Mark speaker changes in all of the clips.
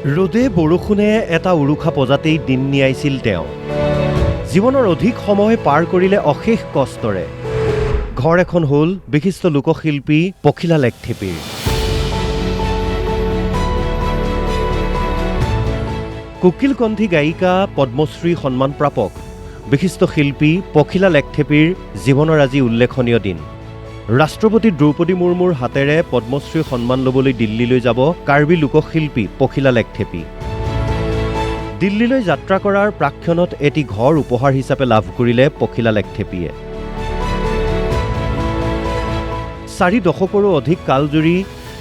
Speaker 1: ৰ'দে বৰষুণে এটা উৰুখা পজাতেই দিন নিয়াইছিল তেওঁ। জীৱনৰ অধিক সময় পাৰ কৰিলে অশেষ কষ্টৰে। ঘৰ এখন হ'ল বিশিষ্ট লোকশিল্পী পখিলা লেকথেপীৰ। কোকিলকণ্ঠী গায়িকা পদ্মশ্ৰী সন্মানপ্ৰাপক বিশিষ্ট শিল্পী পখিলা লেকথেপীৰ জীৱনৰ আজি উল্লেখনীয় দিন। ৰাষ্ট্ৰপতি দ্ৰৌপদী মুৰ্মুৰ হাতেৰে পদ্মশ্ৰী সন্মান ল'বলৈ দিল্লীলৈ যাব কাৰ্বি লোকশিল্পী পখিলা লেকথেপী। দিল্লীলৈ যাত্ৰা কৰাৰ প্ৰাক্ষণত এটি ঘৰ উপহাৰ হিচাপে লাভ কৰিলে পখিলা লেকথেপীয়ে। 4 দশকৰো অধিক কালজুৰি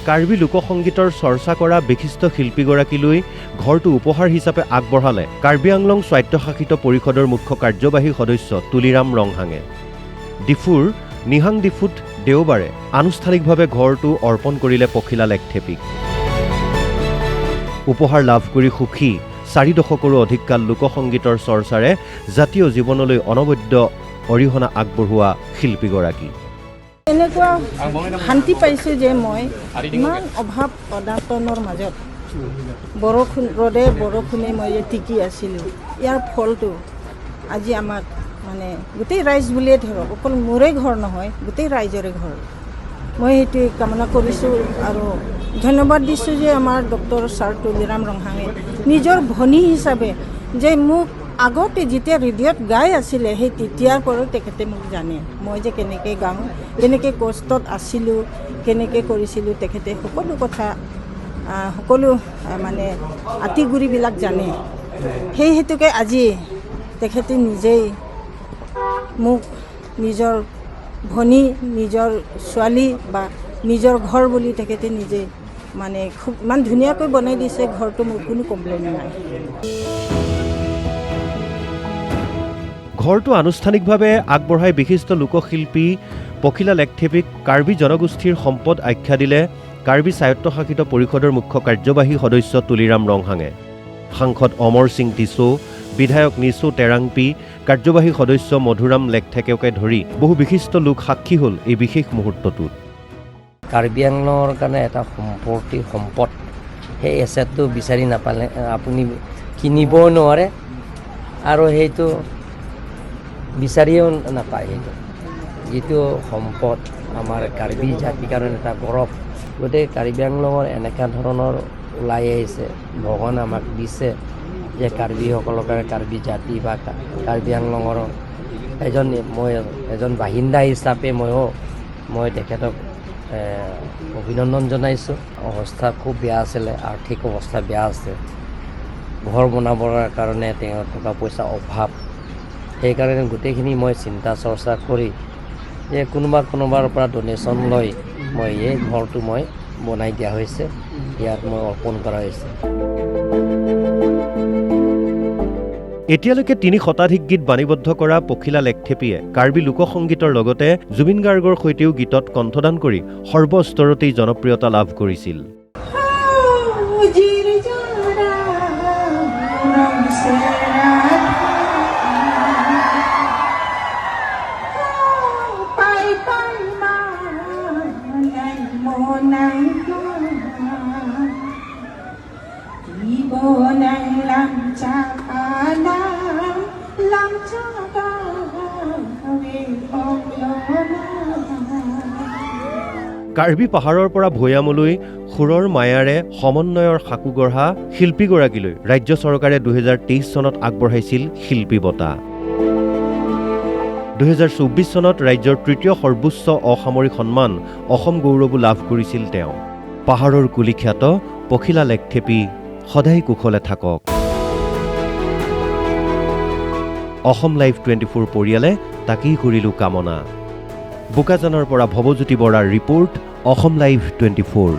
Speaker 1: কাৰ্বি লোকসংগীতৰ চৰ্চা কৰা বিশিষ্ট শিল্পীগৰাকীলৈ ঘৰটো উপহাৰ হিচাপে আগবঢ়ালে কাৰ্বি আংলং স্বায়ত্তশাসিত পৰিষদৰ মুখ্য কাৰ্যবাহী সদস্য তুলিৰাম ৰংহাঙে। ডিফুৰ নিহাং ডিফুত দেওবাৰে আনুষ্ঠানিকভাৱে ঘৰটো অৰ্পণ কৰিলে পখিলা লেকথেপীক। উপহাৰ লাভ কৰি সুখী 4 দশকৰো অধিক কাল লোকসংগীতৰ চৰ্চাৰে জাতীয় জীৱনলৈ অনবদ্য অৰিহণা আগবঢ়োৱা শিল্পীগৰাকী।
Speaker 2: এনেকুৱা শান্তি পাইছোঁ যে মই ইমান অভাৱ অনাটনৰ মাজত ৰ'দে বৰষুণে মই যে টিকি আছিলোঁ, ইয়াৰ ফলটো আজি আমাক মানে গোটেই ৰাইজ বুলিয়ে ধৰক, অকল মোৰে ঘৰ নহয়, গোটেই ৰাইজৰে ঘৰ। মই সেইটোৱে কামনা কৰিছোঁ আৰু ধন্যবাদ দিছোঁ যে আমাৰ ডক্টৰ ছাৰ তুলিৰাম ৰংহাঙে নিজৰ ভনী হিচাপে যে মোক আগতে যেতিয়া ৰেডিঅ'ত গাই আছিলে সেই তেতিয়াৰ পৰাই তেখেতে মোক জানে মই যে কেনেকৈ গাওঁ, কেনেকৈ কষ্টত আছিলোঁ, কেনেকৈ কৰিছিলোঁ, তেখেতে সকলো কথা সকলো মানে আঁতিগুৰিবিলাক জানে। সেই হেতুকে আজি তেখেতে নিজেই মোক নিজৰ ভনী, নিজৰ ছোৱালী বা নিজৰ ঘৰ বুলি তেখেতে নিজে মানে খুব ইমান ধুনীয়াকৈ বনাই দিছে ঘৰটো, মোৰ কোনো কমপ্লেইন নাই।
Speaker 1: ঘৰটো আনুষ্ঠানিকভাৱে আগবঢ়াই বিশিষ্ট লোকশিল্পী পখিলা লেকথেপীক কাৰ্বি জনগোষ্ঠীৰ সম্পদ আখ্যা দিলে কাৰ্বি স্বায়ত্তশাসিত পৰিষদৰ মুখ্য কাৰ্যবাহী সদস্য তুলিৰাম ৰংহাঙে। সাংসদ অমৰ সিং টিছো, বিধায়ক নিচু টেৰাংপি, কাৰ্যবাহী সদস্য মধুৰাম লেকথেকেকে ধৰি বহু বিশিষ্ট লোক সাক্ষী হ'ল এই বিশেষ মুহূৰ্তটোত।
Speaker 3: কাৰ্বি আংলঙৰ কাৰণে এটা সম্পদ, সেই এছেটটো বিচাৰি নাপালে আপুনি কিনিবও নোৱাৰে আৰু সেইটো বিচাৰিও নাপায়। সেইটো যিটো সম্পদ আমাৰ কাৰ্বি জাতিৰ কাৰণে এটা গৌৰৱ। গতিকে কাৰ্বি আংলঙৰ এনেকুৱা ধৰণৰ ওলাই আহিছে, ভগৱান আমাক দিছে যে কাৰ্বিসকলৰ কাৰণে, কাৰ্বি জাতি বা কাৰ্বি আংলঙৰ মই এজন বাসিন্দা হিচাপে মই তেখেতক অভিনন্দন জনাইছোঁ। অৱস্থা খুব বেয়া আছিলে, আৰ্থিক অৱস্থা বেয়া আছে, ঘৰ বনাবৰ কাৰণে তেওঁ টকা পইচা অভাৱ। সেইকাৰণে গোটেইখিনি মই চিন্তা চৰ্চা কৰি যে কোনোবাৰ পৰা ডনেশ্যন লৈ মই এই ঘৰটো মই বনাই দিয়া হৈছে, ইয়াত মই অৰ্পণ কৰা হৈছে।
Speaker 1: এতিয়ালৈকে 3 শতাধিক গীত বাণীবদ্ধ কৰা পখিলা লেকথেপীয়ে কাৰ্বি লোকসংগীতৰ লগতে জুবিন গাৰ্গৰ সৈতেও গীতত কণ্ঠদান কৰি সৰ্বস্তৰতেই জনপ্ৰিয়তা লাভ কৰিছিল। কাৰ্বি পাহাৰৰ পৰা ভৈয়ামলৈ সুৰৰ মায়াৰে সমন্বয়ৰ সাকু গঢ়া শিল্পীগৰাকীলৈ ৰাজ্য চৰকাৰে 2023 চনত আগবঢ়াইছিল শিল্পী বঁটা। 2024 চনত ৰাজ্যৰ 3য় সৰ্বোচ্চ অসামৰিক সন্মান অসম গৌৰৱো লাভ কৰিছিল তেওঁ। পাহাৰৰ কুলিখ্যাত পখিলা লেকথেপী সদায় কুশলে থাকক। অসম লাইভ 24 পৰিয়ালে তাকেই কৰিলোঁ কামনা। বোকাজানৰ পৰা ভৱজ্যোতি বৰাৰ ৰিপৰ্ট, অসম লাইভ 24।